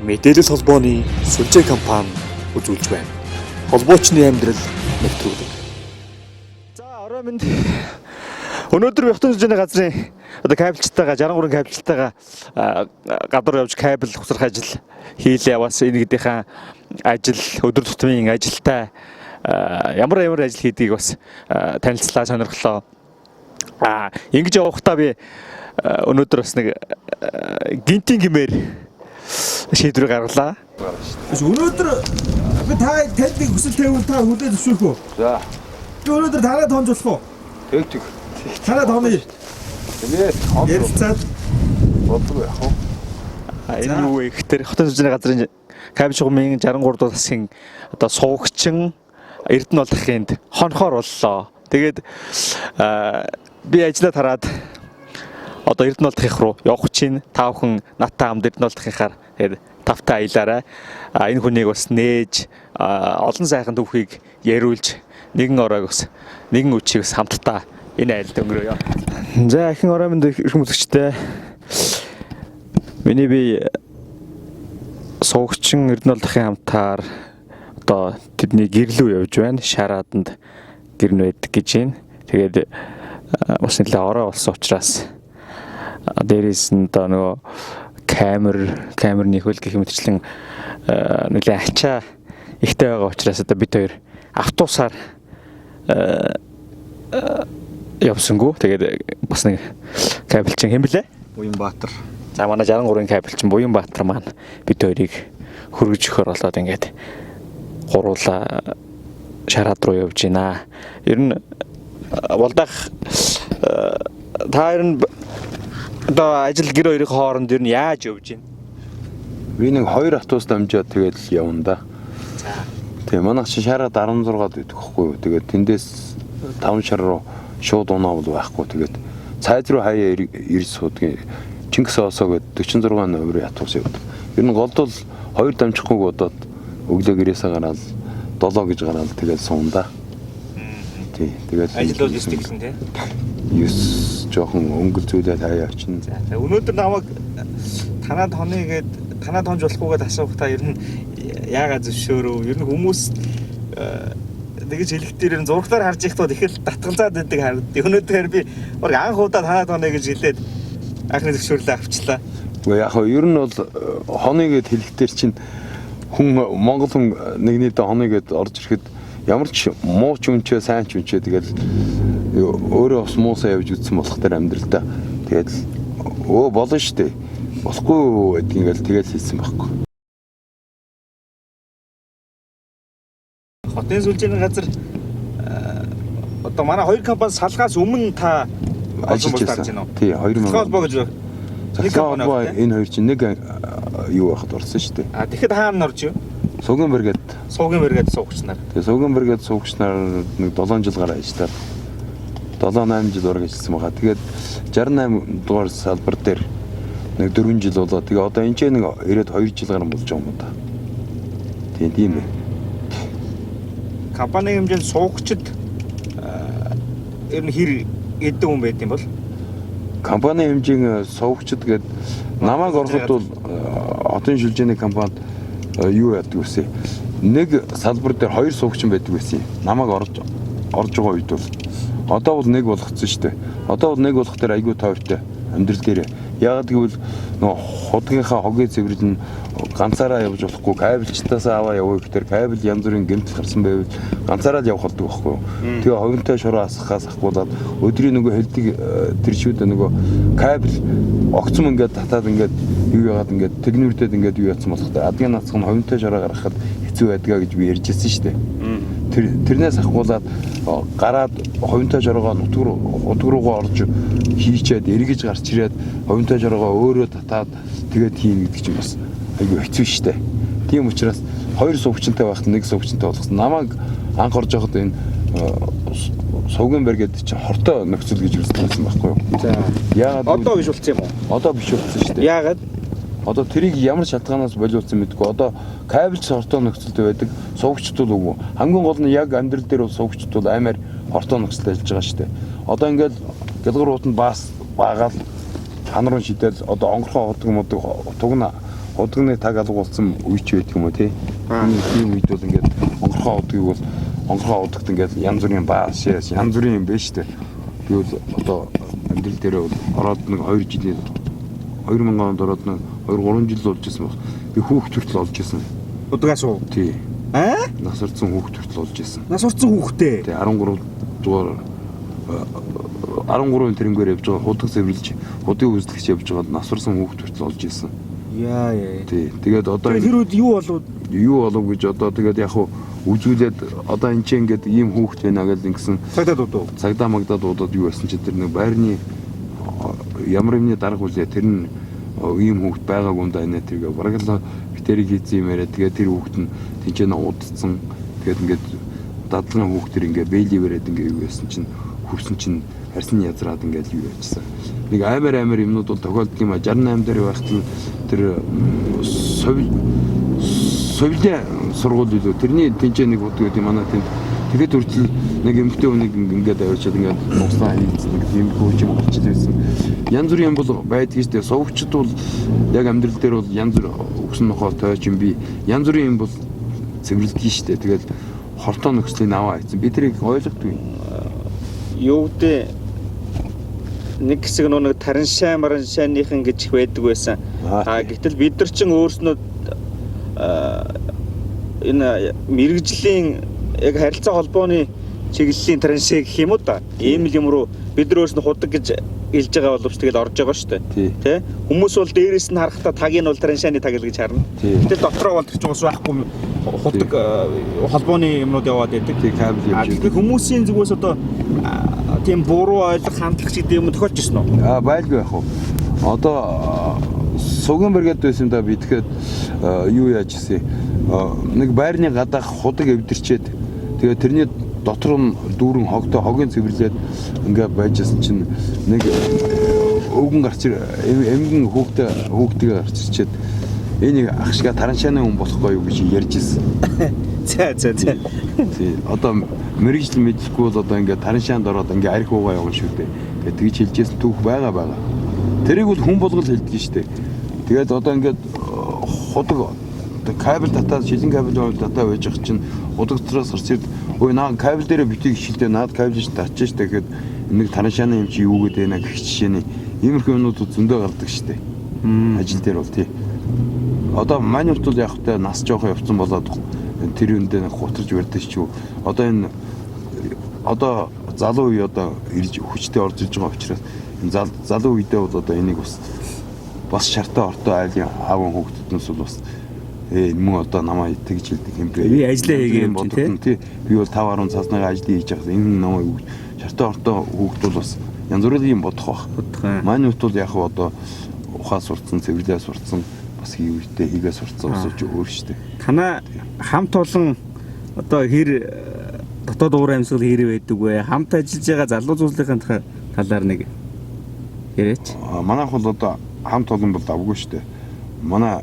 Мэдээлэл холбооны сүлжээ компани үзүүлж байна. Холбоочны амьдрал нэвтрүүлэг. За орой минь өнөөдөр Ятан сүлжээний газрын кабелчтайгаа 63 кабелчтайгаа гадуур явж кабель хусрах ажил хийлээ яваас энэ гэдэгхэн ажил өдөр тутмын ажилтай ямар ажил хийдгийг бас танилцлаа сонирхлоо. Ингэж явахдаа би өнөөдөр бас нэг гинтийн гимээр шийдвэр гаргалаа. Өнөөдөр би танд нэг хүсэл тавьвал та хүлээж зөвшөөрөх үү? За. Би өнөөдөр танаа тоонж болох уу? Тэг. Танаа тооны. Тэгээд Ярилцаад бодлого яах вэ? Энэ юу вэ гэхээр Хотын сүлжээний газрын кабель шугамын 63 дугаар засгийн одоо суугчин Эрдэнэ болгохынд хонхоор боллоо. Тэгээд би ажиллаад хараад одоо Эрдэнэ болгох руу явах чинь та бүхэн натаа хамт Эрдэнэ болгохынхаар тэгээд тавтай аялаарай. Энэ хүнийг бас нээж олон сайхан түүхийг яриулж нэгэн оройг бас нэгэн үчиг бас хамтдаа энэ айлд өнгөрөөё. За ихэнх орой минь их хүмүүстчтэй. Миний би суугчин Эрдэнэ болгохын хамтаар одоо тэдний гэрлүү явж байна. Шарааданд гэрн байдаг гэж байна. Тэгээд бас нэлээ орой болсон учраас дээрээс нь одоо нөгөө камерны хөл гэх мэтчлэн нэлээ ачаа ихтэй байгаа учраас одоо бид хоёр автобусаар явсангүй. Тэгээд бас нэг кабелчин хэм блэ? Буянбаатар. За манай 63-ын кабелчин Буянбаатар маань бид хоёрыг хөргөж өгөхөр болоод ингээд гуруула шараад руу явж байна. Ер нь болдох та ер нь одоо ажил гэр хоёрын хооронд ер нь яаж явж байна? Би нэг 2 автобус дамжаад тэгээд л явна да. За. Тэгээ манайх чи шараад 16-д идэх байхгүй юу. Тэгээд тэндээс 5 шар руу шууд унаавал байхгүй. Тэгээд цайз руу хаяа ирж суудгийн Чингис Осоо гээд 46 номерын автобус явдаг. Ер нь голдол 2 дамжихгүй бодоод өглөө гэрээсээ гараад 7 гэж гараад тэгээд суун да. Тий. Тэгээд Ажил бол 9 гэсэн тий. 9 жоохон өнгөл зүйлээ хаяа очино. За өнөөдөр намайг танаа тоонж болохгүйгээд асуухтаа ер нь яагаад зөвшөөрөв? Ер нь хүмүүс тэгэж хэлэхдээ ер нь зурагтаар харж ихтууд их л татгалзаад байдаг харагдав. Өнөөдөр би баг анх удаа танаа тооно гэж хэлээд анхны зөвшөөрлөө авчлаа. Уу яг нь ер нь бол хоныг гэд хэлэхдээ чинь хүн Монгол хүн нэгний дэ хоныг гэд орж ирэхэд ямар ч муу ч үнчээ сайн ч үнчээ тэгэл өөрөө бас муусаа явж үтсэн болох тэр амьдралдаа тэгэл болно штэ болохгүй гэдгийг ингээл тэгэл хэлсэн байхгүй. Хотын сүлжээний газар одоо манай хоёр компани салгаас өмнө та ажиллаж байсан. Тий 2000 холбоо гэж нэг компани байна. Энэ хоёр чинь нэг юу байхад орсон штэ. Тэгэхэд хаана орж юу? Суганбэр гээд суугчнаар. Тэгээ Суганбэр гээд суугчнаар нэг 7 жил гараа ажиллаад 7-8 жил ураг ажилласан байгаа. Тэгээд 68 дугаар салбар дээр нэг 4 жил болоо. Тэгээ одоо энэ ч нэг ирээд 2 жил гарсан болж байгаа юм да. Тийм ээ. Компани хэмжээнд суугчид ер нь хэр эдэн хүн байд юм бол Компани хэмжээний суугчид гээд намайг ороход бол хотын шилжээний компанид юу яадаг вэ? Нэг салбар дээр 2 суугчин байдаг байсан юм. Намайг орж байгаа үед бол одоо бол нэг болгоцсон шүү дээ. Одоо бол нэг болох дээр айгүй тойртой амьдрал дээр. Яагаад гэвэл нөгөө худгийнхаа хогийн цэвэрлэл нь ганцаараа явж болохгүй кабелчтаас аваа яваа гэхээр кабель янз бүрийн гэмтэл гарсан байвал ганцаараа л явах болдог байхгүй юу. Тэгээ ховинтой шороо асахаас ахгуулаад өдрийн нөгөө хэлдэг тэр шүүд нөгөө кабель огцом ингээд татаад ингээд юу яагаад ингээд тэгнүрдэд ингээд юу яатсан болох та адгийн нацх нь ховинтой шороо гаргахад хэцүү байдгаа гэж би ярьжсэн шүү дээ. Тэрнээс ахгуулаад гараад ховинтой шороогоо утг руугаа орж хийчээд эргэж гарч ирээд ховинтой шороогоо өөрөө татаад тэгээд хийн гэдэг чинь бас айгүй хэцүү шүү дээ. Тийм учраас 2 суугчтай байхад 1 суугчтай болгосон. Намайг анх орж байхад энэ Суганбэр гэдэг чинь хортой нөхцөл гэж үзсэн байхгүй юу? за Яагаад одоо биш болцсон юм уу? Одоо биш болцсон шүү дээ. Яагаад? Одоо тэрийг ямар шалтгаанаас болиулсан мэдгүй. Одоо кабель хортой нөхцөлд байдаг. Суугчд бол үгүй. Хамгийн гол нь яг амьдрал дээр бол суугчд бол амар хортой нөхцөлд ажиллаж байгаа шүү дээ. Одоо ингээд гэлгэр уутанд бас баагаал ханаруу шидэл одоо онгорхон ходог тугна удагны таг алга болсон үе ч байдаг юм уу тий. Тийм үед бол ингээд онгорхоо удгийг бол онгорхоо удагт ингээд янз бүрийн баас янз бүрийн юм байна шүү дээ. Би бол одоо амьдрал дээр бол ороод нэг 2 жилийн 2000 онд ороод нэг 2 3 жил болж ирсэн баг. Би хүүхд хүртэл олж ирсэн. Удагаас уу? Тий. Аа? Нас орсон хүүхд хүртэл олж ирсэн. Нас орсон хүүхдээ. Тий 13 дугаар 13 тэрнгээр явж байгаа худаг цэвэрлж худыг үзлэгч явж байгаа нас орсон хүүхд хүртэл олж ирсэн. Яа. Тий. Тэгээд одоо тэр үед юу болов? Юу болов гэж одоо тэгээд яг хуу үзүүлээд одоо энэ чинь ингээд ийм хүүхд байна гэж ингэсэн Цагдаа дуудав. цагдаа магдаа дуудаад юу байсан чи тэр нэг байрны ямар юмны дарга үлээ тэр нь ийм хүүхд байгаагүй юм да энэ тэргээ бараг л битэрийг хийсэн юм яриа тэгээд тэр хүүхд нь тэнцэнэ удцсан тэгээд ингээд дадлагын хүүхдэр ингээд бэйли бариад ингээд юу байсан чинь хөвсөн чинь харьсан язраад ингээд юу яачсан нэг амар юмнууд бол тохиолддог юм а 68 дээр байхад л тэр совлын сургууль илүү тэрний тэнцээ нэг удаа гэдэг манай тэнд тэгэхэд хүртэл нэг эмэгтэй хүнийг ингээд аваачаад ингээд нугсаа хийцэн нэг юм хөөж юм болчихлоо байсан. Янз бүрийн юм бол байдаг шүү дээ. Сувгчд бол яг амьдрал дээр бол янз бүр өгсөн нохоо тойч юм би янз бүрийн юм бол цэвэрлэдэг шүү дээ. Тэгээд хортоо нөхцөлийг аваа хийцэн. Би тэрийг ойлгодгүй. Юу гэдэг нэг хэсэг нэг тараншаа мараншааныхан гэж байдаг байсан. Гэтэл бид нар чинь өөрснөө энэ мэрэгжлийн яг харилцаа холбооны чиглэлийн тараншаа гэх юм уу да. Ийм л юм руу бид нар өөрснөө худаг гэж хэлж байгаа боловч тэгэл орж байгаа шүү дээ. Тэ? Хүмүүс бол дээрээс нь харахтаа тагийг нь бол тараншааны таг л гэж харна. Гэтэл дотроо бол тэр чинь бас байхгүй худаг холбооны юмнууд яваад байдаг. Тий кабел явж. Тэгэхээр хүмүүсийн зүгээс одоо тийм буруу ойлгох хандлага гэдэг юм тохиолж ирсэн үү? Байлгүй яг хуу. Одоо суган бэргэд байсан да би тэгэхэд юу яаж гисэн нэг байрны гадаах худаг эвдэрчээд тэгээ тэрний дотор нь дүүрэн хогийн цэвэрлээд ингээд байжсэн чинь нэг өвгөн гарч эмгэн хүүхдээ гарч ирчээд энийг ах шиг тараншааны хүн болохгүй юу гэж ярьж ирсэн. За. Тий. Одоо мэрэгжил мэдлэхгүй бол одоо ингээд тараншаанд ороод ингээд арх уугаа явна шүү дээ. Ингээд тэгж хэлжсэн түүх байгаа. Тэрийг бол хүн болгол хэлдэг шүү дээ. Тэгээд одоо ингээд худаг кабель татаад шилэн кабель татаа байж байгаа чинь худаг дотроос гарч ирд өө наа кабель дээр битгий шилдэ наад кабель ш татчих штэ гэхэд нэг тараншааны юм чи юу гэдэг вэ гэх жишээний иймэрхүү юмнууд зөндөө гардаг штэ. Ажил дээр бол тий. Одоо манайд бол яг та нас жоохон явцсан болоод тэр үндэ гутарж барьдаг ч юу. Одоо энэ одоо залуу үе одоо ирж хүчтэй орж иж байгаа учраас энэ залуу үедээ бол одоо энийг бас шартаа ортоо айлын аавын хүүхдүүднээс бол бас мөн одоо намайг тэгж хэлдэг юм бэ. Би ажиллаа хийгээ юм тий. Би бол 5-10 цаасныгаа ажил хийж байгаа. Энэ намайг шартаа ортоо хүүхд бол бас янз бүрийн юм бодох бах. Манай хувьд бол яг одоо ухаа сурцсан, цэвэрлээ сурцсан, бас хийвэртэй хийгээ сурцсан ус ч өөр шүү дээ. Танаа хамт олон одоо хэр дотоод уур амьсгал хэрэг байдаг вэ? Хамт ажиллаж байгаа залуу зүйлийн талаар нэг яриач. Манайх бол одоо хамт олон бол давгүй шүү дээ. Манай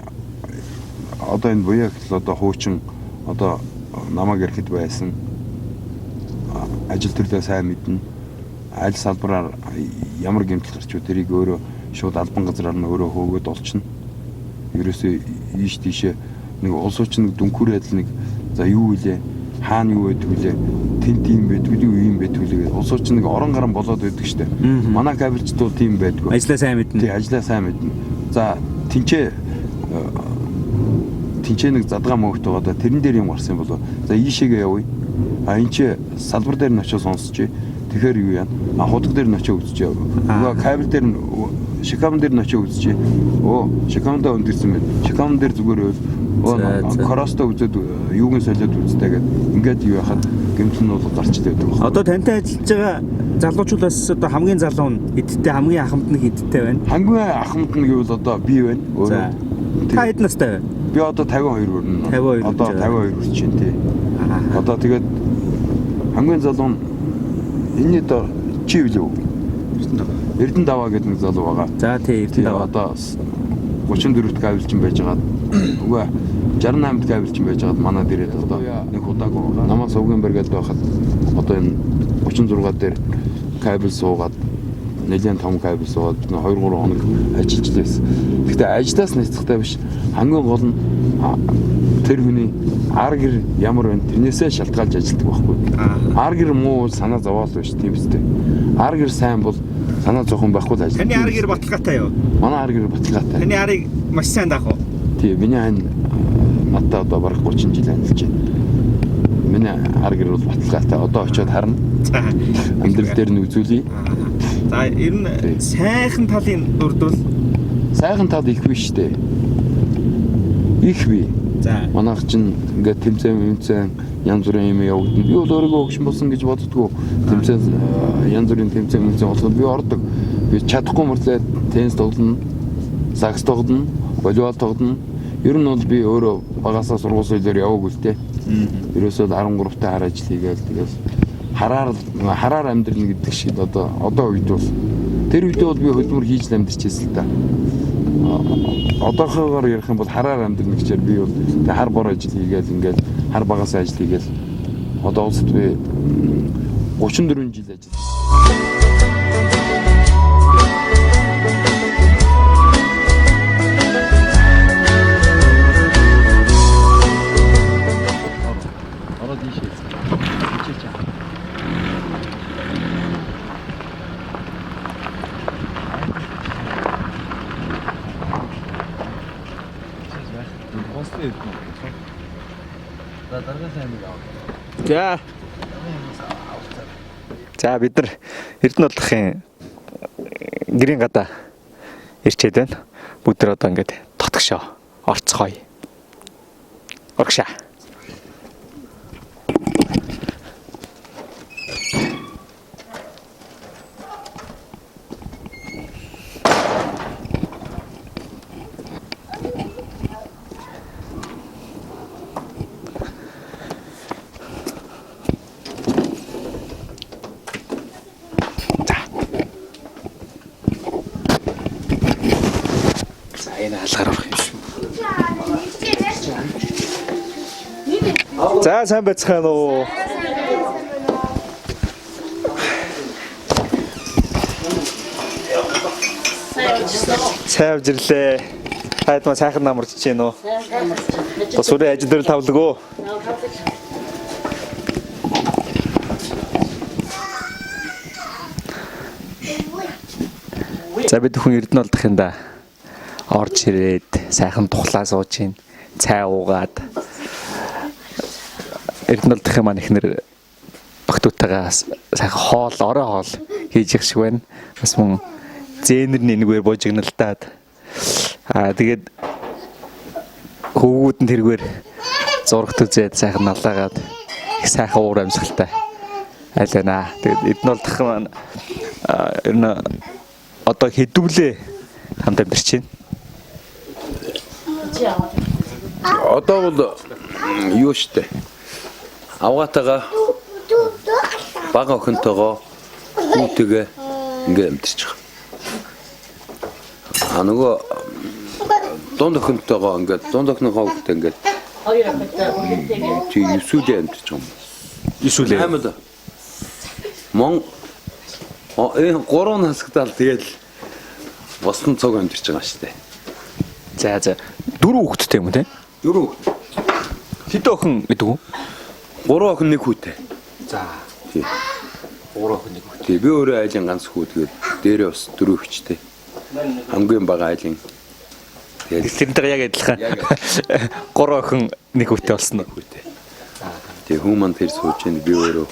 одоо энэ буяа гэхэл одоо хуучин одоо намайг ирэхэд байсан ажил төрлөө сайн мэднэ. Аль салбараар ямар гэмтэл гарч үү тэрийг өөрөө шууд албан газраар нь өөрөө хөөгөөд олчихно. Ерөөсөө ийш тийшээ нэг улс орчин нэг дүнхүүрээд нэг за юу вэ? Хаана юу байдаг вэ? Тэнт юм байдаг үү, юм байдаг үү гэдэг улс орчин нэг орон гарan болоод байдаг штэ. Манай кабелчд бол тийм байдгүй. Ажлаа сайн мэднэ. Тий, ажлаа сайн мэднэ. За тэнцээ нэг задгаа мөвт байгаа да тэрэн дээр юм гарсан болоо. За ийшээгээ явъя. Энд чи салбар дээр нь очиж сонсч. Тэгэхээр юу яа? Худаг дээр нь очиж үзчихээ. Нөгөө кабель дээр нь шикам дээр нь очиж үзчихээ. Шикамдаа өндөрсөн байна. Шикам дээр зүгээр коросто үзээд юуг нь солиод үзтэй гэдэг. Ингээд юу яхад гэмтэл нь бол гарч ирээд байгаа. Одоо тантай ажиллаж байгаа залуучуудаас одоо хамгийн залуу нь эдтэй хамгийн ахмад нь эдтэй байна. Хамгийн ахмад нь гэвэл одоо би байна. За. Та хэд настай вэ? Би одоо 52 хүрнэ. 52. Одоо 52 хүрч байна тий. Одоо тэгээд хамгийн залуу нь энэний дор чи билүү? Эрдэнэдаваа гэдэг нэг залуу байгаа. За тий Эрдэнэдаваа. Одоо 34-т кабелчин байж байгаа. Үгүй 68-т кабелчин байж байгаа манай дээрээ одоо нэг удаагүй байгаа. Намаа Сувган бэргээд байхад одоо энэ 36 дээр кабель суугаад нэлээд том кабель суугаад 2-3 хоног ажиллаж байсан. Гэхдээ ажлаас нэцэхтэй биш. Хамгийн гол нь тэр хүний ар гэр ямар байна тэрнээсээ шалтгаалж ажилладаг байхгүй. Ар гэр муу санаа зовоол биш тийм үстэй. Ар гэр сайн бол санаа зовхон байхгүй л ажилладаг. Таны ар гэр баталгаатай юу? Манай ар гэр баталгаатай. Таны арыг маш сайн даах уу? Тийм, миний ань надад одоо бараг 30 жил амьдарч байна. Миний ар гэр бол баталгаатай. Одоо очиод харна. Амьдрал дээр нь үзүүлье. За ер нь сайхан талын дурдвал Сайхан тал их биш дээ. Их бий. за Манайх чинь ингээд тэмцээн янз бүрийн юм явагдана. Би бол өөрийгөө өгшин болсон гэж боддгоо. Тэмцээн янз бүрийн тэмцээн болохоор би ордог. Би чадахгүй мөртлөө теннис тоглоно, сакс тоглоно, волейбол тоглоно. Ер нь бол би өөрөө багасаа сургууль соёлоор яваагүй л дээ. Ерөөсөө 13 та хар ажил хийгээл тэгэл хараар амьдрал гэдэг шиг одоо үед бол тэр үед бол би хөдөлмөр хийж амьдарч байсан л да. Одоохоогоор ярих юм бол хараар амьдрал гэхээр би бол хар бор ажил хийгээл ингээд хар багасаа ажил хийгээл одоо улсад би 34 жил ажилласан. За. За бид нар Эрдэнэ улсын гэрийн гадаа ирчээд байна. Бүгд тэр одоо ингээд тотгошоо орцгоё. Оргшаа. Энэ хаалгаар орох юм шүү. За сайн байцгаана уу. Сайн авжирлээ. Хайдмаа сайхан намарч чинь үү. Бас үрээ ажил дээр тавлаг уу. За бид хүн Эрдэнэ олдох юм да. Орж ирээд сайхан тухлаа сууж ийн цай уугаад Эрдэнэ улсын маань ихнэр багтуутайгаа сайхан хоол орой хоол хийж их шиг байна. Бас мөн зээнэр нэнгээр божигналтаад тэгээд хөвгүүд нь тэргээр зурагт үзээд сайхан налаагаад их сайхан уур амьсгалтай айл байна. Тэгээд Эрдэнэ улсын маань ер нь одоо хэдүүлээ хамт амьдарч байна. Одоо бол юу штэ. Авгаатайгаа бага охинтойгоо хүүтэйгээ ингээ амьдарч байгаа. Нөгөө дунд охинтойгоо ингээ дунд охиныхоо хүүтэй ингээ хоёр охинтой тий юусүлээ амьдарч байгаа юм. Юусүлээ. Амьд. Гурван насгтаал тэгэл босton цог амьдарч байгаа штэ. За 4 хүүхэдтэй юм те? 4 хүүхэд. Хэдэн охин гэдэг үү? 3 охин 1 хүүтэй. За. Тий. 3 охин 1 хүүтэй. Тий, би өөрөө айлын ганц хүү тэгээд дээрээ бас 4 хүчтэй. Хамгийн бага айлын. Тэгээд тэрнтэйгээ яг адилхан 3 охин 1 хүүтэй болсон уу? Тий, хүмүүс тэр сууж ийн би өөрөө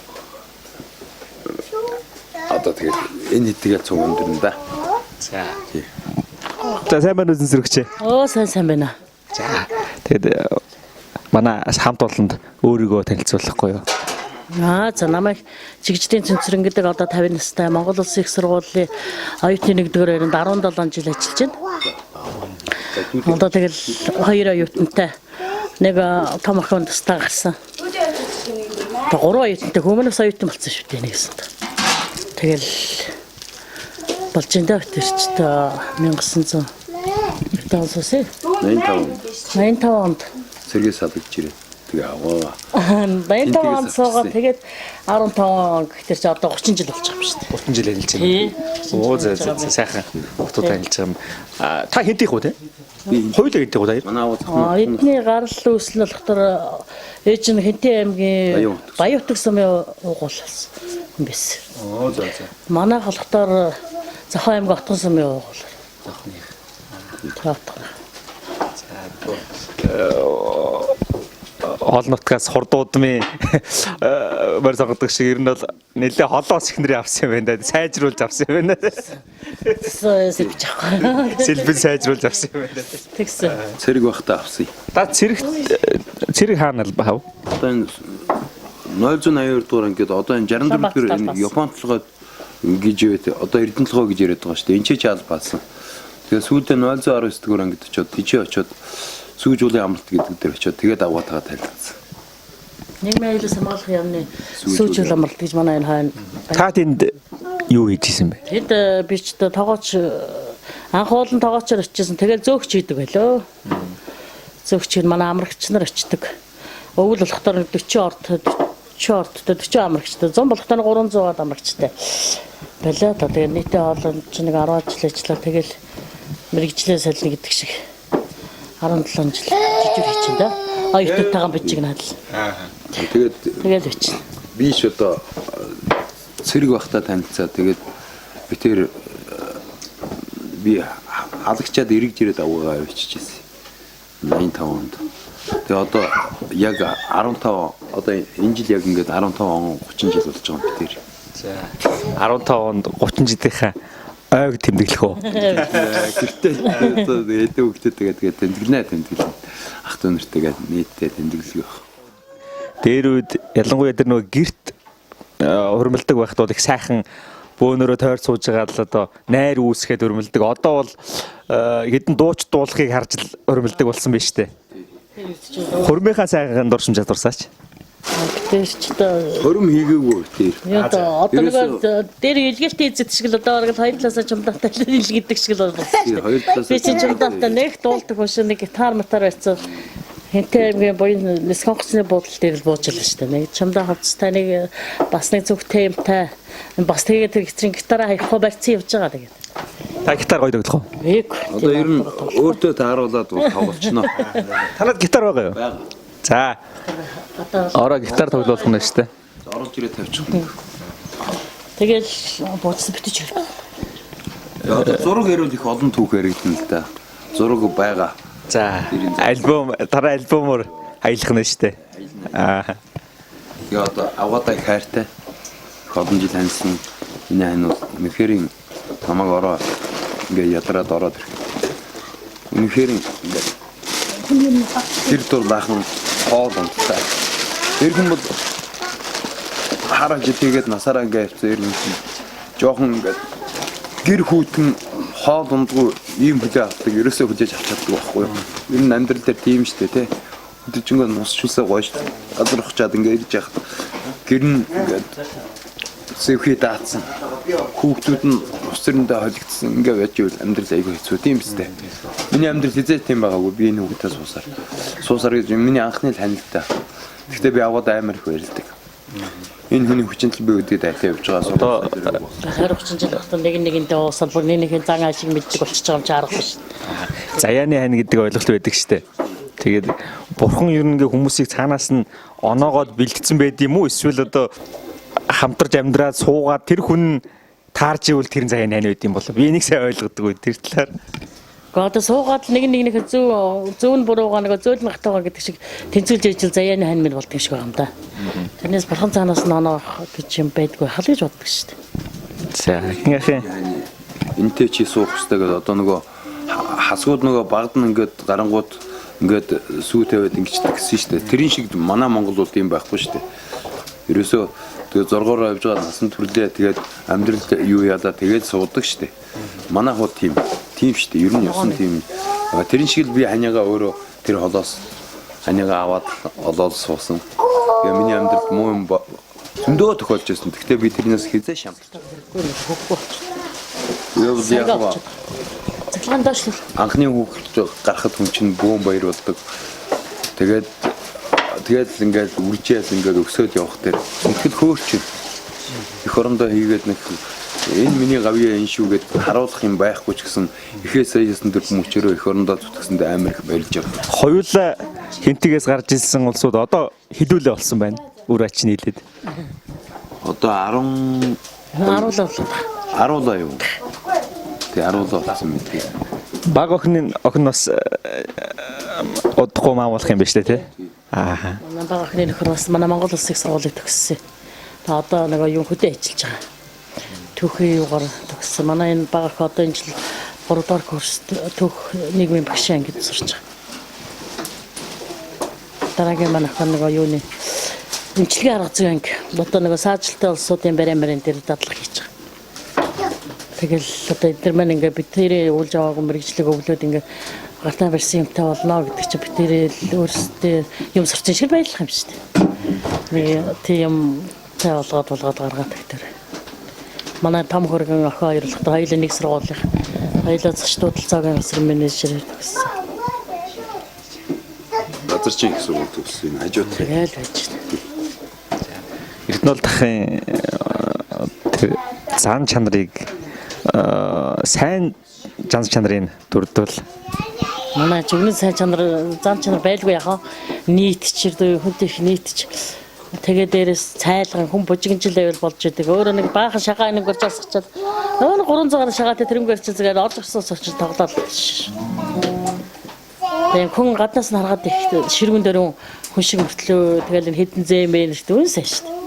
одоо тэгээд энэ хэдийгээр цуг өндөрнө да. За. Тий. За сайн байна уу зүрхчээ. Оо сайн байна. За. Тэгээд манай хамт олонд өөрийгөө танилцуулахгүй юу? За намайг Чигждийн цэнцэрэн гэдэг одоо 50 настай Монгол Улсын их сургуулийн оюутны 1-р байранд 17 жил ажиллаж байна. Одоо тэгэл 2 оюутантай нэг том охин тастаа гарсан. Тэгээ 3 оюутантай хүмүүнээс оюутан болсон шүү дээ нэгсэн. Тэгэл болж энэ дэвтэрч та 1900 85 85 онд сэргээс салгаж ирээ. тэгээ аваа. 85 онд суугаад тэгээд 15 гэхтэр чи одоо 30 жил болж байгаа юм шүү дээ. 30 жил ажиллаж байна. Оо за сайхан хотод ажиллаж байгаа юм. Та хэдийнх үү те? Хоёулаа хэдийнх үү та? Манай аваа Эдний гарал үүсэл нь болохоор ээж нь Хэнтэй аймгийн Баяутаг сумын уугуулсан юм байсан. Оо за. Манайх болохоор Зохион аймгийн Отгон сумын уугуул. Хоол нутгаас хурдуудмын мөр сонгодог шиг ер нь бол нэлээ холоос ихнэрийн авсан юм байна да. Сайжруулж авсан юм байна. Сэлбэж авах. Сэлбэн сайжруулж авсан юм байна. Тэгсэн. цэрэг байхдаа авсан. Та цэрэг хаана л бахав? Одоо энэ 082 дугаар ангид одоо энэ 64 дэх энэ Япон толгойд гэж ивэт одоо Эрдэнэ толгой гэж яриад байгаа шүү дээ. Энд ч аль баасан. Тэгээ сүүлдээ 019 дугаар ангид очиод тийчээ очиод сүүж уулын амралт гэдэг дээр очиод тэгээд аваатагаа танилцсан. Нийгмийн аюулгүй хамгаалах яамны сүүжүүл амралт гэж манай энэ хойно. Та тэнд юу хийжсэн бэ? Тэд би ч тоогооч анх уулын тоогоочор очижсэн. Тэгээд зөөгч хийдэг байлоо. Зөөгч манай амрагч нар очдог. Өвөл болохдоор 40 40 амрагчтай 100 болохдоор 300-аад амрагчтай байлаа. Тэгээд нийтээ хоолнд ч нэг 10 жил ажиллаа. Тэгэл мэрэгжлээ солино гэдэг шиг 17 жил жижиг хийчихэн да. Оюутнуудтайгаа бичиг наадал. Тэгээд бичсэн. Би ч одоо цэрэг байхдаа танилцаа. Тэгээд би тэр би халагчаад эргэж ирээд аваагаа бичижсэн. 85 онд. Тэгээ одоо яг 15 одоо энэ жил яг ингээд 15 он 30 жил болж байгаа юм би тэр. За 15 онд 30 жилийнхаа ойг тэмдэглэх үү? Гэртээ одоо эдэн хөвгтөө тэгээд тэмдэглэнэ. Ах トゥ нэртэйгээ нийтдээ тэмдэглэх. Дээр үед ялангуяа тэр нөгөө гэрт урмилдаг байхад бол их сайхан бөөнөрөө тойр сууж байгаа л одоо найр үүсгээд урмилдаг. Одоо бол хэдэн дууч дуулахыг харж л урмилдаг болсон байна шүү дээ. Хурмынхаа сайхан дурсамж чадварсаач. Тэгэж одоо Хором хийгээгүй тэр. одоо нөгөө дээр илгээлтийн эзэт шиг л одоо оргил хоёр талаасаа чамдаатай илгээдэг шиг л болсон. Хоёр талаас Би чинь чамдаатай нэг дуулдаг биш нэг гитар матар байсан. Хэнтэй аймгийн буян нисхонгоцны буудлын дээр л бууж байлаа шүү дээ. Нэг чамдаа хавцтай нэг бас нэг зүгтэй юмтай бас тэгээд тэр гитрийн гитараа хаяхгүй барьцсан явж байгаа тэгээд. Та гитар гоё тоглох уу? Ээг. одоо ер нь өөртөө тааруулаад тоглолчно. Танад гитар байгаа юу? Бага. За. Ороо гитар тоглох нь шүү дээ. Оруулж ирээ тавьчих. Тэгэл бууцсан битэж ирэх. Одоо зураг ярил их олон түүх яригдана л да. Зураг байгаа. За. Альбом дараа альбомоор аялах нь шүү дээ. Аа. Тэгээ одоо аваатай хайртай. Их олон жил таньсан. Энэ хань бол үнэхээр намайг ороо ингээ ядраад ороод ирэх. Үнэхээр ингээ тэр дур баахан хоол унттай. Иргэн бол хараач тэгээд насаараа ингээ явцсан иргэн чинь жоохон ингээ гэр хүүтэн хоол ундгүй ийм хүлээ авдаг ерөөсөө хүлээж авч чаддаг байхгүй юу. Ер нь амьдрал дээр тийм шүү дээ тий. Өдөржингөө нусчулсаа гоё шүү. Газар ухчаад ингээ ирж яхад гэр нь ингээ сэвхий даацсан. Хүүхдүүд нь усрэндээ холигдсон ингээ байж ивэл амьдрал айгүй хэцүү тийм үстэй. Миний амьдрал хизээ тийм байгаагүй би энэ хүүхдээс суусаар гэж миний анхны танилтаа. Гэхдээ би аваад амар их баярлдаг. Энэ хүний хүчинтэл би өдөөд айлаа явж байгаа. Одоо 20 жил багтаа нэгнийгэнтэй уусаад бүр нэгнийхээ зан ашиг мэддэг болчихж байгаа юм чи аргагүй шүү. Заяаны хань гэдэг ойлголт байдаг шүү дээ. Тэгээд бурхан ер нь ингээ хүмүүсийг цаанаас нь оноогоод бэлтгэсэн байд юм уу? Эсвэл одоо хамтарч амьдраад суугаад тэр хүн таарж ивэл тэр заяаны хань байд юм болов. Би энийг сайн ойлгодог үе тэр талаар. Гэхдээ суугаад нэгнийхээ зөв нь буруугаа нэг зөөлөн гатаагаа гэдэг шиг тэнцүүлж ижил заяаны хань мэл болдог шиг байна да. Тэрнээс бурхан цаанаас нь оноох гэж юм байдгүй хал гэж боддог шүү дээ. За ихнийхээ Энтэй чи суух хэрэгтэй гэдэг одоо нөгөө хасгууд нөгөө багд нь ингээд гарангууд ингээд сүү тавиад ингэчдэг гэсэн шүү дээ. Тэрийн шиг манай Монгол бол тийм байхгүй шүү дээ. Ерөөсөө тэгээ зоргоороо явж байгаа насан төрлөө тэгээд амьдралд юу яалаа тэгээд суудаг шүү дээ. Манай хот тийм шүү дээ. Ер нь ёсон тийм. Тэрийн шиг л би ханиагаа өөрөө тэр холоос ханиагаа аваад олоод суусан. Тэгээ миний амьдралд муу юм зөндөө тохиолж байсан. Гэхдээ би тэрнээс хизээ шамталж. Яг Цэглэн доош л анхны хүүхэд гарахад хүн чинь бөөн баяр болдог. Тэгээд тэгээд л ингээд үржээл ингээд өсөөд явах дээр сэтгэл хөөрч их орондоо хийгээд нэг энэ миний гавьяа энэ шүүгээд харуулах юм байхгүй ч гэсэн ихээс саясан тэр хүмүүчээрөө их орондоо зүтгэсэнд амар их баярлж байгаа. Хоёулаа хинтгээс гарч ирсэн улсууд одоо хилүүлээ болсон байна. Үр ач нийлээд. Одоо 10 10 юу? Тэг 10 болсон мэт. Баг охин бас удахгүй маамуулах юм байна шүү дээ тий. Аа. Манай баг охины нөхөр бас манай Монгол улсын сургуулийг төгссөн. Та одоо нэг юм хөдөө ажиллаж байгаа. Түүхийн югаар төгссөн. Манай энэ баг ох одоо энэ жил 3 дугаар курст түүх нийгмийн багшаа ангид сурч байгаа. Дараагийн манай охин нэг юуны эмчилгээ арга зүйн анги. Одоо нэг саажилттай улсуудын баримарын дээр дадлага хийж байгаа. Тэгэл одоо эдгээр маань ингээ бид тэрээ уулж аваагүй мэрэгжлэг өглөөд ингээ гартаа барьсан юмтай болно гэдэг чинь бид тэрээ өөрсдөө юм сурчин шиг баярлах юм шүү дээ. Нэг тийм тай болгоод гаргаад тэгтэр. Манай том хөргөн охин хоёрлохтой хоёулаа нэг сургуулийн хоёулаа зочдууд цаагийн өсрөн менежер гэсэн. Базарчин их сургууль төгссөн хажууд. Тэгэл байж байна. Эрдэнэт дахын зан чанарыг сайн зан чанарын дүрдвэл Манай зөвхөн сайн чанар зан чанар байлгүй яхаа нийт чирдөө хүн их нийтч тэгээ дээрээс цайлган хүн бужигнжил байвал болж идэг. Өөрөө нэг баахан шагаа нэг болж асгачаад өө 300-аар шагаатай тэрнгээр чи зүгээр орж ирсэн сочид тоглоод. Тэгээ хүн гаднаас нь хараад их ширгэн дөрөв хүн шиг мөртлөө тэгэл хэдэн зээмээ нэрт үн сайн шүү дээ.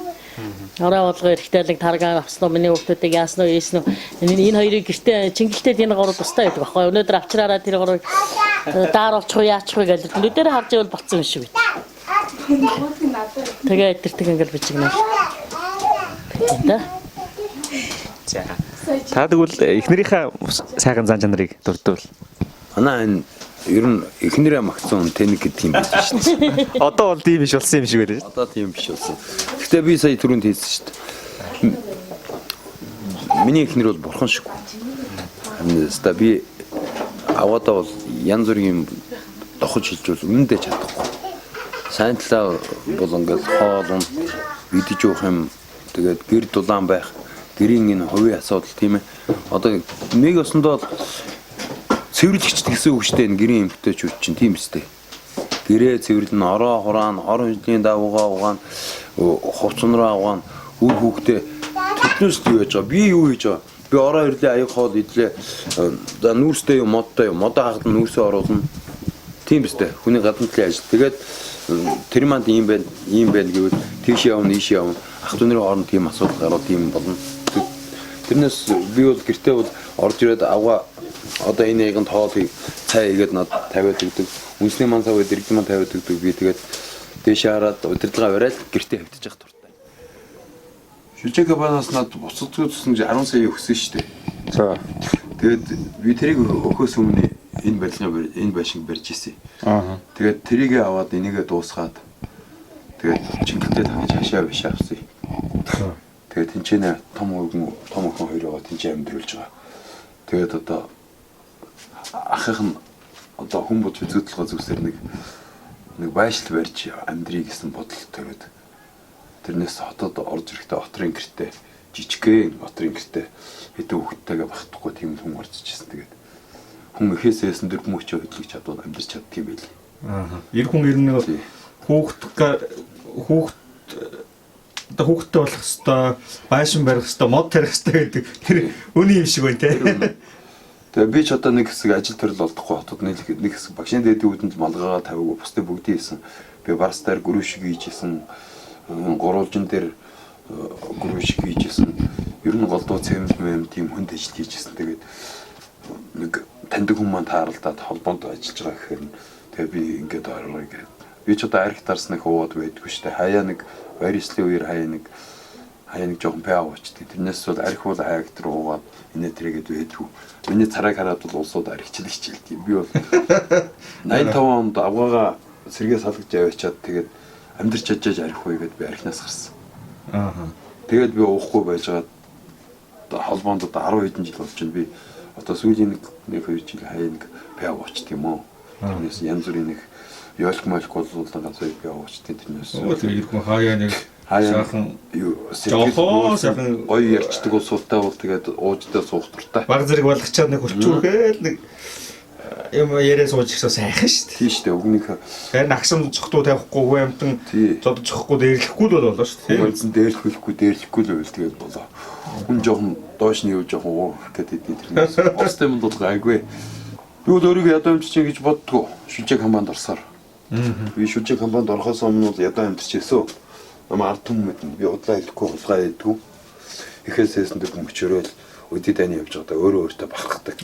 Ороо болгоо эргэжтэйлэг таргаа авснаа миний хүүхдүүдийг яаснаа ийсэн үү энэ хоёрыг гэртээ чингэлтэй энэ гурав тустай байдаг байхгүй өнөөдөр авчраараа тэр гурав дааруулчих уу яачих вэ гэж өнөөдөр харж ивэл болцсон юм шиг байт. Тэгээ тэртэг ингээл бичигнэ. Тэ. за. Та тэгвэл эхнэрийнхээ сайхан зан чанарыг дурдвал Манай энэ ер нь эхнэрээ магтсан тэнэг гэдэг юм байна шүү дээ. одоо бол тийм биш болсон юм шиг байна. Одоо тийм биш болсон. Гэхдээ би сая түрүүнд хэлсэн шүү дээ. Миний эхнэр бол бурхан шиг. Хаста би аваадаа бол янз бүрийн дохож хилжүүл үнэндээ чадахгүй. Сайн талаа бол ингээл хоол унд идэж уух юм тэгээд гэр дулаан байх гэрийн энэ хувийн асуудал тийм ээ. Одоо нэг өсөндөө цэвэрлэгч гэсэн үг шүү дээ энэ гэрийн эмгтээчүүд чинь тийм үстэй. Гэрээ цэвэрлэн ороо хураан, орон хэмжээний давуугаа угаан, хувцсанраа угаан, үр хүүхдээ тэднээс юу яаж байгаа? Би юу хийж байгаа? Би ороо ирлээ, аяг хоол идлээ. За нүүрстэй юм, модтой юм. Модоо хагад нүүрсээ оруулна. Тийм үстэй. Хүний гадна талын ажил. Тэгээд тэр манд ийм байна гэвэл тийш явна, ийш явна. Ах トゥ нарын хооронд тийм асуудал гараад тийм болно. Тэрнээс би бол гэртээ бол орж ирээд аваа одоо энэ ягын тоолыг цай игээд над тавиад өгдөг. Үнсний ман цавд дэрэгдэн ман тавиад өгдөг. Би тэгээд дээшээ хараад удирдлага бариад гэртээ хавтаж явах дуртай. Шүлжээ компаниас над буцалтгүй тусан 10 сая өгсөн шүү дээ. За. Тэгээд би тэрийг өгөхөөс өмнө энэ барилгын энэ байшинг барьж ирсэн. Аа. Тэгээд тэрийгээ аваад энийгээ дуусгаад тэгээд чингэлтэй тавьж хашаа биш авсан. Тэгээд тэнцэнэ том охин хоёр байгаа тэнцэн амьдруулж байгаа. Тэгээд одоо ахих нь одоо хүмүүст үзүүлэлгөө зүсээр нэг байшил барьж амьдрий гэсэн бодол төрөөд тэрнээс хотод орж ирэхдээ отрын гэртээ жижигхэн отрын гэртээ хэдэн хүүхдтэйгээ багтахгүй тийм хүн орж ичсэн. Тэгээд хүн ихээсээс дөр хүмүүчөө хөдлөж чадвал амьдарч чаддаг юм байл. Аа. Эр хүн ер нь хүүхдтэй болох хэвээр байшин барих хэвээр мод тарих хэвээр гэдэг тэр үний юм шиг байна те. Тэгээ би ч одоо нэг хэсэг ажил төрөл олдохгүй хотод нэг хэсэг багшийн дэдийн үүдэнд малгайгаа тавиагүй бусдыг бүгдийг хийсэн. Би барстаар гөрөө шиг хийжсэн. Гурвалжин дээр гөрөө шиг хийжсэн. Ер нь голдуу цемент мэм тийм хүнд ажил хийжсэн. Тэгээд нэг таньдаг хүн маань тааралдаад холбоонд ажиллаж байгаа гэхээр тэгээ би ингээд ороо гэдэг. Би ч одоо арх дарсныг хуваад байдгүй шүү дээ. Хаяа нэг вируслийн үеэр хаяа нэг жоохон пяа уучдаг. Тэрнээс бол арх бол хаяг дээр уугаад инээ тэрэгэд байдгүй. Миний царайг хараад бол улсууд архичлаг хичээлдэг юм. Би бол 85 онд авгаага сэргээ салгаж аваачаад тэгээд амьдрч чадж архихгүй гэдээ би архинаас гарсан. Аа. Тэгээд би уухгүй байжгаад холбоонд одоо 10 хэдэн жил болж байна. Би одоо сүүлийн нэг 2 жил хаяа нэг пяа уучдаг юм уу. Тэрнээс янз бүрийн нэг ёлк молк болуулан газар би явуулчихдээ тэрнээс. Оо тэр ирэх хаяа нэг Хаяа сайхан жоохон сайхан гоё ярьцдаг улсуудтай бол тэгээд ууждаа суух туртай. баг зэрэг болгочоод нэг хөлчүүгээл нэг юм яриа сууж ихсээ сайхан шүү дээ. Тийм шүү дээ. Өгнийх Тэр нагсан цогтуу тавихгүй хүү амтан зод цохгүй дээрлэхгүй л болоо шүү дээ. Хөлцөн дээрлэхгүй л байл тэгээд болоо. Хүн жоохон доош нь юу жоохон уур гэдэг тэрнээс. Бостой юм бол гайгүй. Би бол өөрийгөө ядуу амтч гэж боддгоо. Шүлжээ компанид орсоор. Би шүлжээ компанид орохоос өмнө бол ядуу амтч хийсэн. Намаа ард түмэн мэднэ. Би удлаа хэлэхгүй хулгай хийдгүү. Ихээсээс нэг мөчөрөөл өдөө дайны явж байгаадаа өөрөө өөртөө бахархдаг.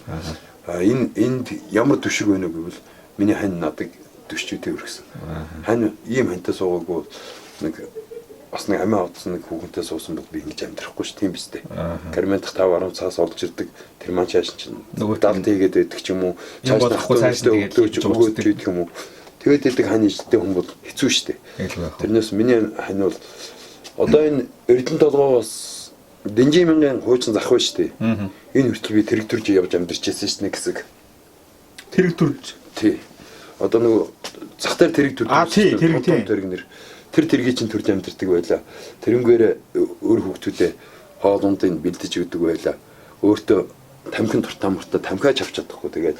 Энд ямар төшиг байна вэ гэвэл миний хань надад төшчүүтэй өргөсөн. Хань ийм хантай суугаагүй нэг бас нэг амиа утсан нэг хүүхэнтэй суусан бол би ингэж амьдрахгүй ш тийм биз дээ. Карментах 5-10 цаас олж ирдэг тэр маань чааш чинь далд хийгээд байдаг ч юм уу. Чааш нахгүй цаашдаа өгөөж гэдэг юм уу. Тэгээд байдаг хань ижтэй хүн бол хэцүү ш дээ. Тэрнээс миний хань бол одоо энэ Эрдэнэ толгоос Дэнжи мянган хуучин зах байна шүү дээ. Энэ хүртэл би тэрэг төрж явж амьдарч байсан шүү дээ хэсэг. Тэрэг төрж. Тий. Одоо нөгөө зах дээр тэрэг төрж. Тэрэг нэр. Тэр тэргийг чинь төрж амьдардаг байлаа. Тэрнгээр өөр хүүхдүүдээ хоолундыг бэлдэж өгдөг байлаа. Өөртөө тамхин дуртай мөртөө тамхиач авч чадахгүй тэгээд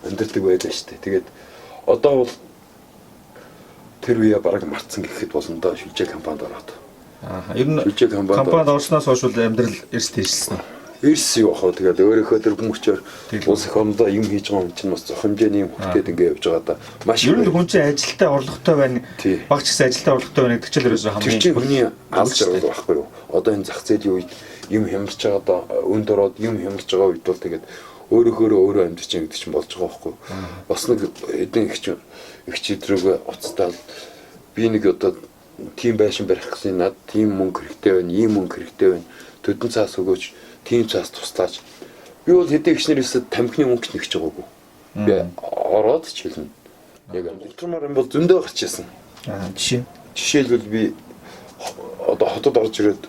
амьдардаг байлаа шүү дээ. Тэгээд одоо бол тэр үе бараг мартсан гэхэд болно доо шүлжээ компанид ороод. Ер нь компанид орсноос хойш амьдрал эрс тийшсэн. Эрс юу хаа тэгээд өөрийнхөө тэр хүмүүчээр улс их орнодоо юм хийж байгаа юм чинь бас зөх хэмжээний юм хөлтөд ингэ явж байгаа да. Маш ер нь хүн чинь ажилтаа орлоготой байна. Багч гэсэн ажилтаа орлоготой байна гэдэг ч л ерөөсөө хамгийн чинь хүний аль жаргал байхгүй юу? Одоо энэ зах зээлийн үед юм хямрч байгаа да өнд ороод юм хямрч байгаа үед бол тэгээд өөрөө амьдч чинь гэдэг чинь болж байгаа байхгүй юу? Бас нэг эдэн ихчид рүүгээ уцтаал би нэг одоо тийм байшин барих гэсэн над тийм мөнгө хэрэгтэй байна, ийм мөнгө хэрэгтэй байна. Төдөн цаас өгөөч, тийм цаас туслаач. Би бол хэдий гişнэрээс тамхины мөнгө нэгж байгаагүй. Би ороод ч хэлнэ. Яг ултрамаар юм бол зөндөө гарч ирсэн. Жишээлбэл би одоо хотод орж ирээд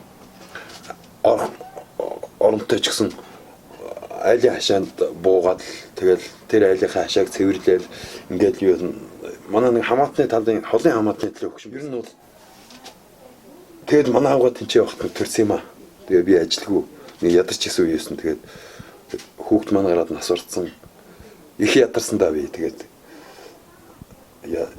оронтой ч гэсэн айлын хашаанд буугаад тэгэл тэр айлынхаа хашааг цэвэрлээл ингээд юу манай нэг хамаатны талын холын хамаатны төлөө өгч. Ер нь бол тэгээд манай авгаа тэнцээ явахад төрсөн юм аа. Тэгээ би ажилгүй нэг ядарч исэн үеэсэн тэгээд хүүхд маань гараад нас орцсон. Их ядарсан даа би тэгээд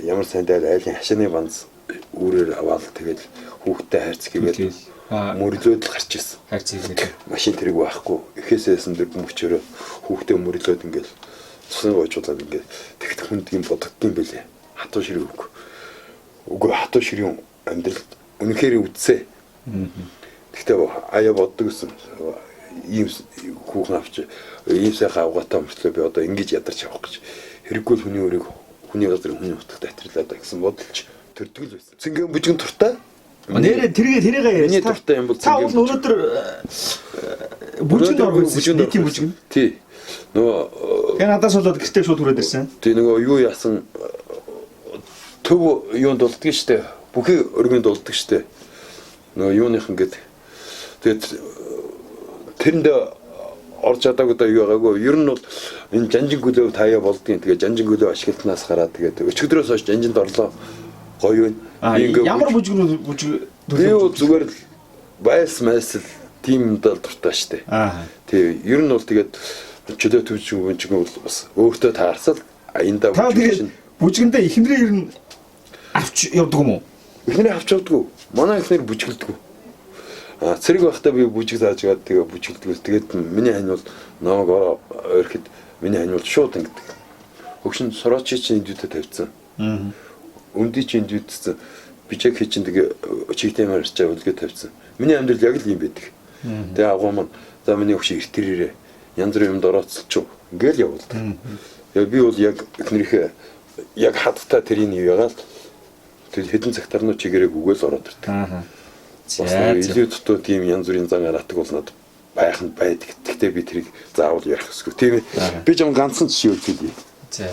ямар сайн дээр айлын хашааны банз үүрээр аваад тэгээд хүүхдтэй хайрц гэгээд мөрлөөд л гарч ирсэн. Хайрц хийгээд машин тэрэг байхгүй. Эхээсээс нэг мөчөөрөө хүүхдээ мөрлөөд ингээд цусан гоочуулаад ингээд тэгт хүнд юм бодогдсон байлээ. Хатуу ширээ үг. Үгүй хатуу ширээ амьдрал үнэхээр үдсээ. Тэгтээ аяа боддог гэсэн ийм хүүхэн авч ийм сайхан авгаатай мөртлөө би одоо ингэж ядарч явах гэж хэрэггүй хүний өрийг хүний газар хүний утгад атриалаа гэсэн бодолч төрдөг л байсан. Цэнгэн бүжгэн туртай. Нэрээ тэргээ миний туртай юм бол цэнгэн. Та өнөөдөр бүжгэнд орох гэсэн нийтийн бүжгэн. Тий. Нөгөө яг надаас болоод гэртээ шууд хүрээд ирсэн. Тий нөгөө юу яасан төв юунд болдгийг штэ. Бүхий өргөнд болдог штэ. Нөгөө юуных ингээд тэгээд тэрэнд орж чадаагүй даа юу байгаагүй. Ер нь бол энэ жанжин гөлөө таяа болдгийн. Тэгээд жанжин гөлөө ашиглалтнаас гараад тэгээд өчигдрөөс хойш жанжинд орлоо. Гоё байна. Ямар бүжгэн би зүгээр л байс тийм дал дуртай штэ. Тий. Ер нь бол тэгээд чөлөө төвчгөн бол бас өөртөө таарсал аянда бүжгэн. Бүжгэндээ ихнэрээ ер нь авч явдаг юм уу? Эхнэрээ авч явдаг. Манай эхнэр бүжгэлдэг. Цэрэг байхдаа би бүжиг зааж гаад тэгээ бүжгэлдэг. Тэгээд миний хань бол намайг ойроход миний хань бол шууд ингэдэг. Хөгшин сорочи чинь эндүүтэ тавьсан. Өндөй чинь эндүүтсэн. Бичиг хийчин тэгээ чигтэмээр чаа үлгээ тавьсан. Миний амьдрал яг л юм байдаг. Тэгээ агуу маань за миний хөгшин эртэрээрээ янз бүрийн юмд орооцолч ингээл явуулдаг. Тэгээ би бол яг эхнэрийнхээ яг хаттай тэрийг яагаад тэр хэдэн цагтарнуу чигээрээ үгээл ороод ирдэг. За илүү дутуу тийм янз бүрийн зан аратдаг бол надад байх нь байдаг. Гэхдээ би тэрийг заавал ярих хэрэггүй. Тийм ээ. Би жам ганцхан жишээ үлдээе. За.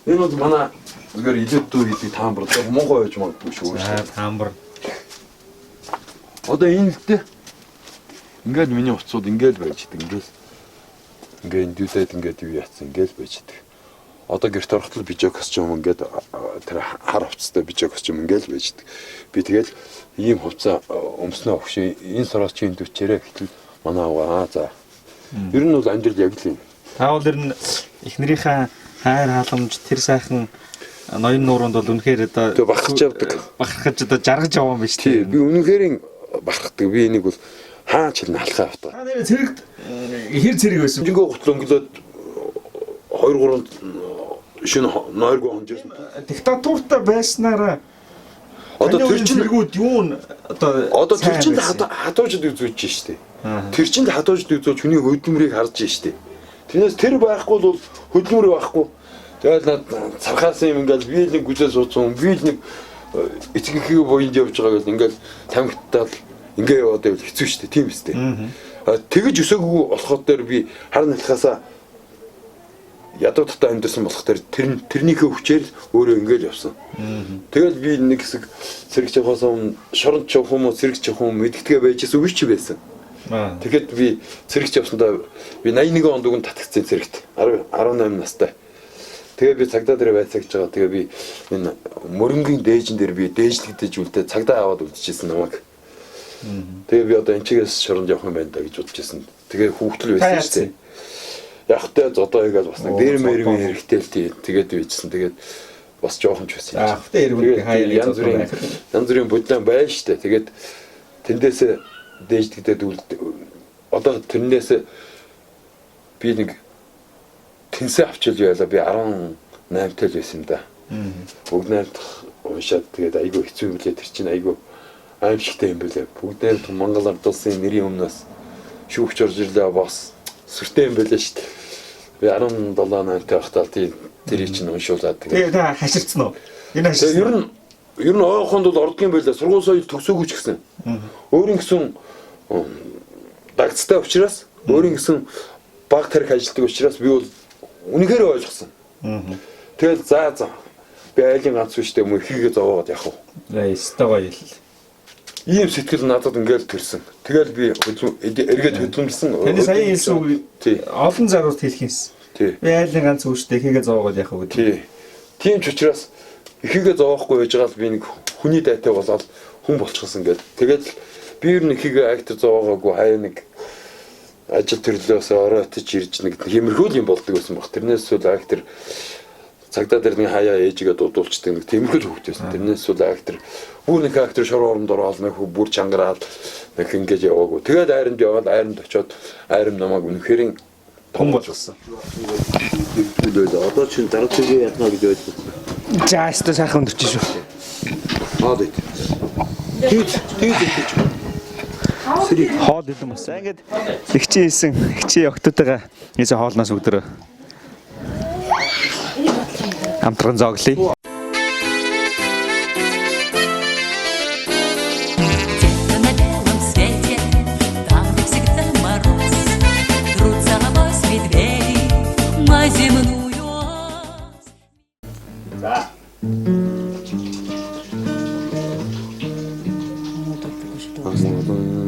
Энэ бол манай зүгээр илүү дутуу хийдэг таамбар. Монгол байж магадгүй шүү. Таамбар. Одоо энэ л дээ. Ингээд миний уцууд ингээд байж идэг. Ингээд эндүүдэд ингээд юу яатсан ингээд байж идэг. одоо гэрт орохтол бижээ костюм ингээд тэр хар хувцастай бижээ костюм ингээд байждаг. Би тэгэл ийм хувцас өмснөө өгш энэ сороос чи энд өчээрээ гэтэл манай аваа за. Ер нь бол амьдрал яг л юм. Таавал ер нь эхнэрийнхээ хайр халамж тэр сайхан ноён нууранд бол үнэхээр одоо бахарч явдаг. Бахархаж одоо жаргаж яваа юм биш Тий, үү? би үнэхээр бахархдаг. Би энийг бол хаач л алхаа автаа. Та нэр цэрэгт хэр цэрэг байсан? Жингөө гутал өнгөлөөд 2 3 шинэ нойргоо хонжирсан. Диктатуртай байснараа Одоо тэр чинь цэргүүд юу н одоо тэр чинь хатуужд үзүүлж штэ. Тэр чинь хатуужд үзүүлж хүний хөдөлмөрийг харж штэ. Тэрнээс тэр байхгүй бол хөдөлмөр байхгүй. Тэгэл над цархаасан юм ингээл би л нэг гүзээ суудсан, би л нэг эцгийнхээ боёнд явж байгаа гэл ингээл тамхитаад ингээ яваад байвал хэцүү штэ, тийм үстэй. Тэгэж өсөөгүй болоход дээр би хар налхаасаа ядуу татаа амьдсан болох дээр тэрнийхээ хүчээр өөрөө ингээл явсан. Тэгэл би нэг хэсэг сэрэгч явахаас өмнө шоронд явах юм уу, сэрэгч явах юм мэдгэдгээ байжсэн үгүй ч байсан. Тэгэхэд би сэрэгч явсандаа би 81 онд үгэн татгцсан сэрэгт 18 настай. Тэгээ би цагдаа дээр байцаагч байгаа. Тэгээ би энэ мөрөнгийн дээжин дээр би дээжлэгдэж үлдээ цагдаа аваад үлдчихсэн намайг. Тэгээ би одоо энэ чигээс шоронд явах юм байна да гэж бодчихсон. Тэгээ хүүхдэл байсан шүү дээ. Яхтай зодоо игээл бас нэг дээр мэрийн хэрэгтэй л тий. Тэгээд байжсэн. Тэгээд бас жоохон ч байсан. Ахтай эргүүл хаяа янз бүрийн бодлон байна шүү дээ. Тэгээд тэндээсээ дээжлэгдээд одоо тэрнээс би нэг тэнсээ авчил байлаа. Би 18 тэл байсан юм да. Бүгд найрах уншаад тэгээд айгүй хэцүү юм билээ. Тэр чинь айгүй аимшигтай юм билээ. Бүгд найр Монгол ард улсын нэрийн өмнөөс шүүгч орж ирлээ бас сүртэй юм билээ шүү дээ. Би 17 8 тахтаа тэрийг чинь уншуулад тэгээд та хаширцсан уу? Энэ хаширсан. Ер нь ойхонд бол ордог юм байлаа. Сургууль соёл төгсөөгүй ч гэсэн. Өөрийн гэсэн дагцтай учраас өөрийн гэсэн баг тарих ажилтдаг учраас би бол үнэхээр ойлгосон. Тэгэл за би айлын ганц үштэй юм ихийгээ зовоогод явах уу. Ястаа гоё л. Ийм сэтгэл надад ингээл төрсөн. Тэгэл би эргээд хөдөлмөрсөн. Таны сая хэлсэн үг олон зарууд хэлэх юмсэн. Тий. Би айлын ганц үштэй ихийгээ зовоогод явах уу. Тий. Тийм ч учраас ихийгээ зовоохгүй байж байгаа л би нэг хүний дайтай болоод хүн болчихсон гэдэг. Тэгээд би ер нь ихийгээ актер зовоогоогүй хаяа нэг ажил төрлөөс оройтж ирж нэг тиймэрхүү юм болдог байсан баг. Тэрнээс үл актер цагдаа дээр нэг хаяа ээжигээ дуудуулчдаг нэг тиймэрхүү хөвгт байсан. Тэрнээс үл актер бүр нэг актер шор оронд ороод нэг бүр чангараад нэг ингэж яваагүй. Тэгээд айранд яваад айранд очиод айрам намайг үнэхээр том болгосон. Одоо чинь дарга зэрэг ядна гэж ойлгосон. За өстө сайхан өндөрч шүү. Хаад ит. Тэгж. Хоол идэм бас. За ингээд ихчийн хийсэн ихчийн октоотойгоо нийцээ хоолноос өгдөрөө хамтран зоглоё.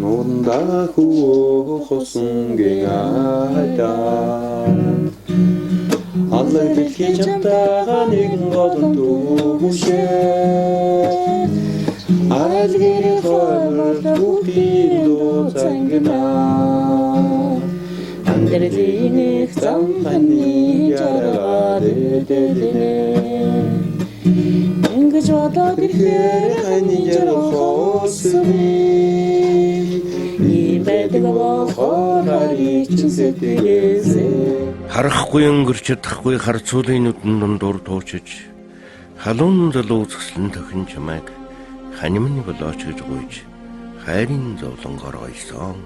Нурнда хөөсөн гинайда аллах дэлхий чамтайгаа нэгэн голон дүүшээ айлгэрийн хоймол бүгдийг дуу зангина амьдралын их зам таны яргаад эдэлнэ ингэж бодоод ихээр хань ярах хоосны Харахгүй өнгөрч чадахгүй харцуулын нүдэн дундуур туучиж халуун залуусгсан тохин чамайг ханимны болооч гэж гуйж хайрын зовлонгоор ойсон.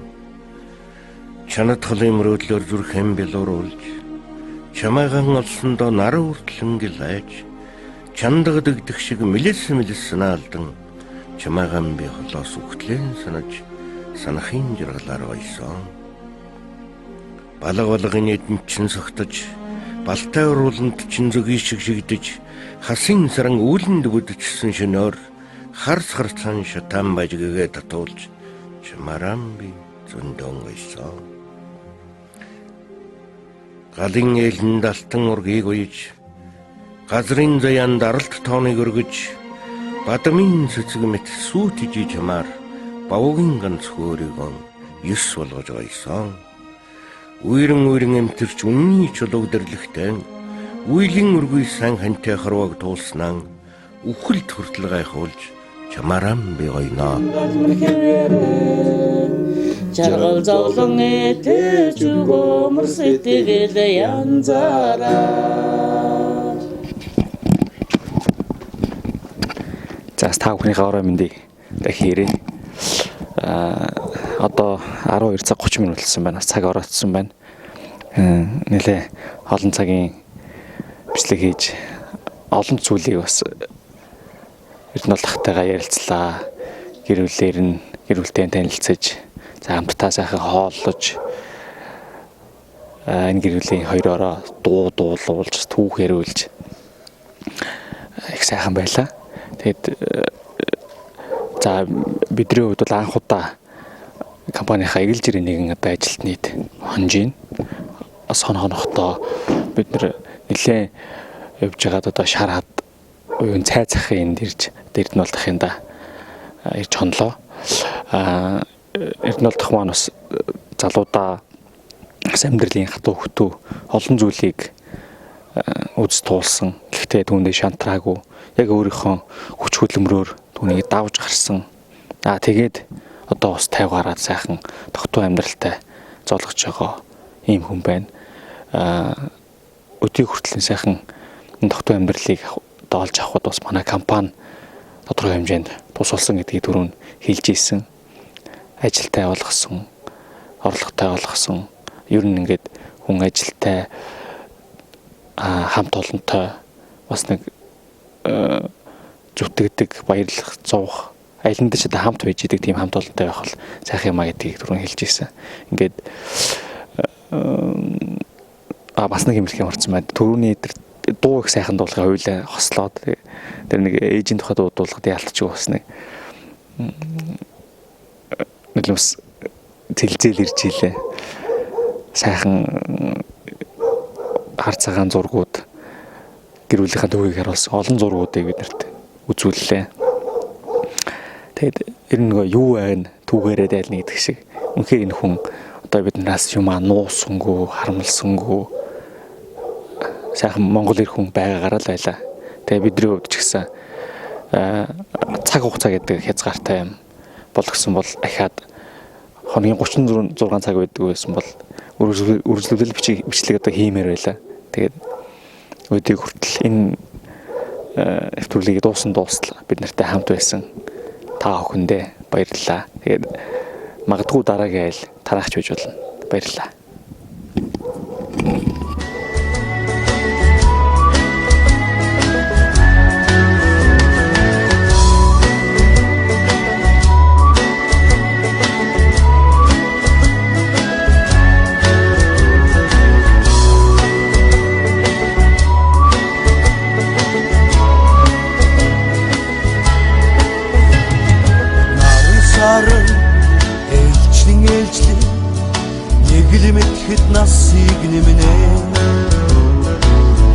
Чанад холын мөрөөдлөөр зүрхэн бэлуруулж чамайган олсондоо нар үртлэн гэлайж чандаг дэгдэх шиг мэлэс наалдан чамайган би холоос үхтлэн санаж санахын жаргалаар ойсон. Балга балгын эдэн чин согтож, балтай урууланд чин зөгийг шигшигдэж, хасын саран үүлэнд бүдчихсэн шөнөөр харс харцан шатан бажигээ татуулж, чамарам би зөндөн ойсон. Галын ээлэнд алтан ургийг уйж, газрын заяан даралт тооныг өргөж бадамын цэцэг мэт сүйтгэж чамаар бавгийн ганц хөөригөн ёс болгож гойсон. Үерэн эмтэрч үнний чулууг дэрлэгтэй үйлийн үргүй сан хантай харваг туулснаа үхэлд хүртэл гайхуулж чамаарам би гойно. Жаргал зовлон этэж өгөөмөр сэтгэл янзаараа. За та бүхний гараа мэндийг дахиарэ. Одоо 12 цаг 30 минут болсон байна. Цаг ороодсон байна. Нэлээ олон цагийн бичлэг хийж олон зүйлийг бас Эрдэнэ ахтайгаа ярилцлаа. Гэр бүлтэй танилцаж, за хамтдаа сайхан хооллож, энэ гэр бүлийн хоёроо дуулуулж, түүхэрүүлж их сайхан байлаа. Тэгэд за бидний хувьд бол анх удаа компанийнхаа эгэлжирийн нэгэн одоо ажилд нийт хонжийн хонохтой бид нэлээд явж байгаад одоо шараад уян цай захын энд ирж Эрдэнэ дахын да ирж хонлоо. Эрдэнэ дах маань бас залуудаа амьдралын хатуу хөтөө олон зүйлийг үз туулсан. Гэхдээ түүндээ шантраагүй яг өөрийнхөө хүч хөдөлмөрөөр түүнийг давж гарсан. Тэгээд одоо бас 50 гараад сайхан тогтуу амьдралтай зоолгож байгаа ийм хүн байна. Өдний хүртэл сайхан тогтуу амьдралыг олж авахд бас манай компани тодорхой хэмжээнд тус болсон гэдгийг түрүүн хэлж ийсэн. Ажилтай болгосон, орлоготой болгосон. Ер нь ингээд хүн ажилтай хамт олонтой бас нэг зүтгэдэг, баярлах, зовх, айланда ч хамт байж идэг тийм хамт олонтой байх бол сайхан юм а гэдгийг түрүүн хэлж ийсэн. Ингээд бас нэг юм их юмрцсан байна. Түрүүний дуу их сайхан дуулахыг хоёулаа хослоод тэр нэг ээжийн тухай дуулахад яалтчих бас нэг нэлээс тэлзэл ирж илээ. Сайхан хар цагаан зургууд гэр бүлийнхаа төвийг харуулсан олон зургуудыг биднэрт үзүүллээ. Тэгэд ер нь юу байна түүгээрээ дайлна гэдэг шиг. Үнэхээр энэ хүн одоо биднээс юм нуусангүй, харамлсангүй сайхан Монгол ир хүн байгаагаар л байлаа. Тэгээ бидний хувьд ч гэсэн цаг хугацаа гэдэг хязгаартай юм болгосон бол ахаад хоногийн 36 цаг байдаг байсан бол үргэлжлүүлэл бичлэг одоо хиймээр байлаа. Тэгээд өдийг хүртэл энэ нэвтрүүлгийг дуустал бид нартай хамт байсан та бүхэндээ баярлалаа. Тэгээд магадгүй дараагийн айл тараагч байж болно. Баярлалаа. Хэд насыг нэмнэ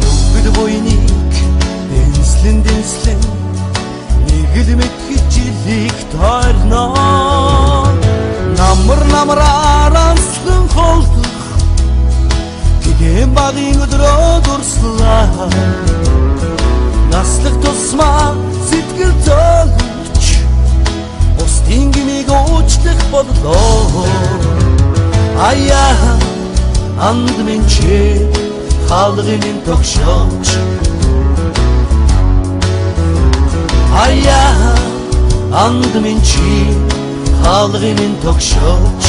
Нүгэл буйныг дэнслэн Нэг л мэдхэд жилиг тойрно Намар анслан холдох Гэгэм багын өдрөө дурслаа Наслах тусмаа сэтгэл зөөлж Бусдын гмиг уучлах боллоо Аяа анд минь чи хаалгын тогшооч Аяа анд минь чи хаалгын тогшооч